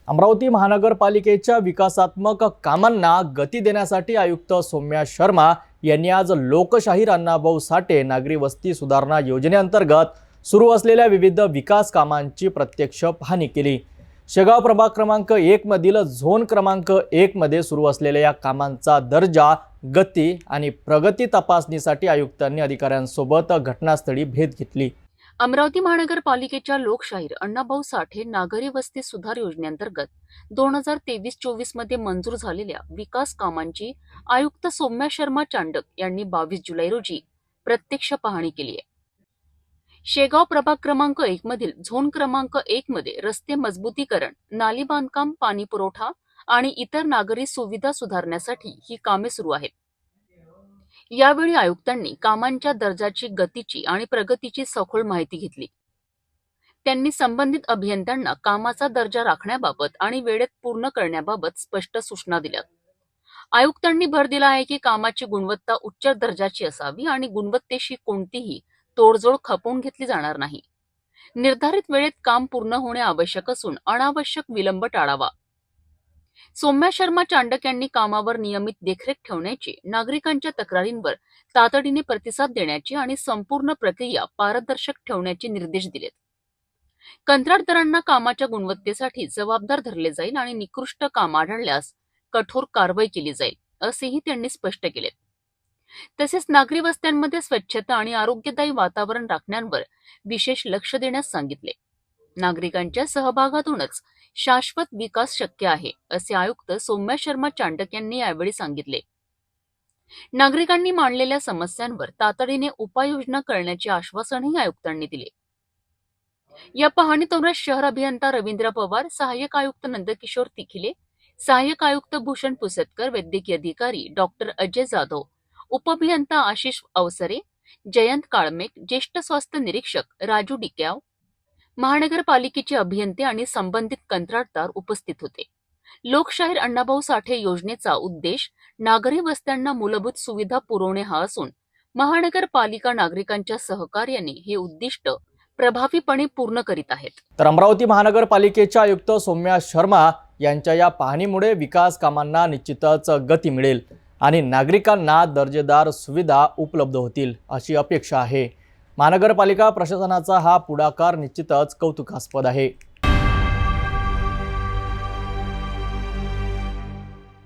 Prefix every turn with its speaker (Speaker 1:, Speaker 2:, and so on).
Speaker 1: अमरावती महानगरपालिकेच्या विकासात्मक कामांना गती देण्यासाठी आयुक्त सौम्या शर्मा यांनी आज लोकशाहीर अण्णाभाऊ साठे नागरी वस्ती सुधारणा योजनेअंतर्गत सुरू असलेल्या विविध विकास कामांची प्रत्यक्ष पाहणी केली। शेगाव प्रभाग क्रमांक 1 मधील झोन क्रमांक 1 मध्ये सुरू असलेल्या या कामांचा दर्जा, गती आणि प्रगती तपासणीसाठी आयुक्तांनी अधिकाऱ्यांसोबत घटनास्थळी भेट घेतली।
Speaker 2: अमरावती महानगरपालिकेच्या लोकशाहीर अण्णाभाऊ साठे नागरी वस्ती सुधार योजनेअंतर्गत 2023-24 मध्ये मंजूर झालेल्या विकास कामांची आयुक्त सौम्या शर्मा चांडक यांनी 22 जुलै रोजी प्रत्यक्ष पाहणी केली आहे। शेगाव प्रभाग क्रमांक 1 मधील झोन क्रमांक 1 मध्ये रस्ते मजबूतीकरण, नाली बांधकाम, पाणी पुरवठा आणि इतर नागरी सुविधा सुधारण्यासाठी ही कामे सुरू आहेत। यावेळी आयुक्तांनी कामांच्या दर्जाची, गतीची आणि प्रगतीची सखोल माहिती घेतली। त्यांनी संबंधित अभियंत्यांना कामाचा दर्जा राखण्याबाबत आणि वेळेत पूर्ण करण्याबाबत स्पष्ट सूचना दिल्या। आयुक्तांनी भर दिला आहे की कामाची गुणवत्ता उच्च दर्जाची असावी आणि गुणवत्तेशी कोणतीही तोडजोड खपवून घेतली जाणार नाही। निर्धारित वेळेत काम पूर्ण होणे आवश्यक असून अनावश्यक विलंब टाळावा। सौम्या शर्मा चांडक यांनी कामावर नियमित देखरेख ठेवण्याची, नागरिकांच्या तक्रारींवर तातडीने प्रतिसाद देण्याची आणि संपूर्ण प्रक्रिया पारदर्शक ठेवण्याचे निर्देश दिलेत। कंत्राटदारांना कामाच्या गुणवत्तेसाठी जबाबदार धरले जाईल आणि निकृष्ट काम आढळल्यास कठोर कारवाई केली जाईल, असेही त्यांनी स्पष्ट केले। तसेच नागरी वस्त्यांमध्ये स्वच्छता आणि आरोग्यदायी वातावरण राखण्यावर विशेष लक्ष देण्यास सांगितले। नागरिकांच्या सहभागातूनच शाश्वत विकास शक्य आहे, असे आयुक्त सौम्या शर्मा चांडक यांनी यावेळी सांगितले। नागरिकांनी मांडलेल्या समस्यांवर तातडीने उपाययोजना करण्याचे आश्वासनही आयुक्तांनी दिले। या पाहणीदौऱ्यात शहर अभियंता रवींद्र पवार, सहाय्यक आयुक्त नंदकिशोर तिखिले, सहाय्यक आयुक्त भूषण पुसतकर, वैद्यकीय अधिकारी डॉक्टर अजय जाधव, उपअभियंता आशिष अवसरे, जयंत काळमेक, ज्येष्ठ स्वास्थ्य निरीक्षक राजू डिक्याव, महानगरपालिकेचे अभियंते आणि संबंधित कंत्राटदार उपस्थित होते। लोकशाहीर अण्णाभाऊ साठे योजनेचा उद्देश नागरी वस्त्यांना मूलभूत सुविधा पुरवणे हा असून महानगरपालिका नागरिकांच्या सहकार्याने हे उद्दिष्ट प्रभावीपणे पूर्ण करीत आहेत।
Speaker 1: तर अमरावती महानगरपालिकेच्या आयुक्त सौम्या शर्मा यांच्या या पाहणीमुळे विकास कामांना निश्चितच गती मिळेल आणि नागरिकांना दर्जेदार सुविधा उपलब्ध होतील अशी अपेक्षा आहे। महानगरपालिका प्रशासनाचा हा पुढाकार निश्चितच कौतुकास्पद आहे।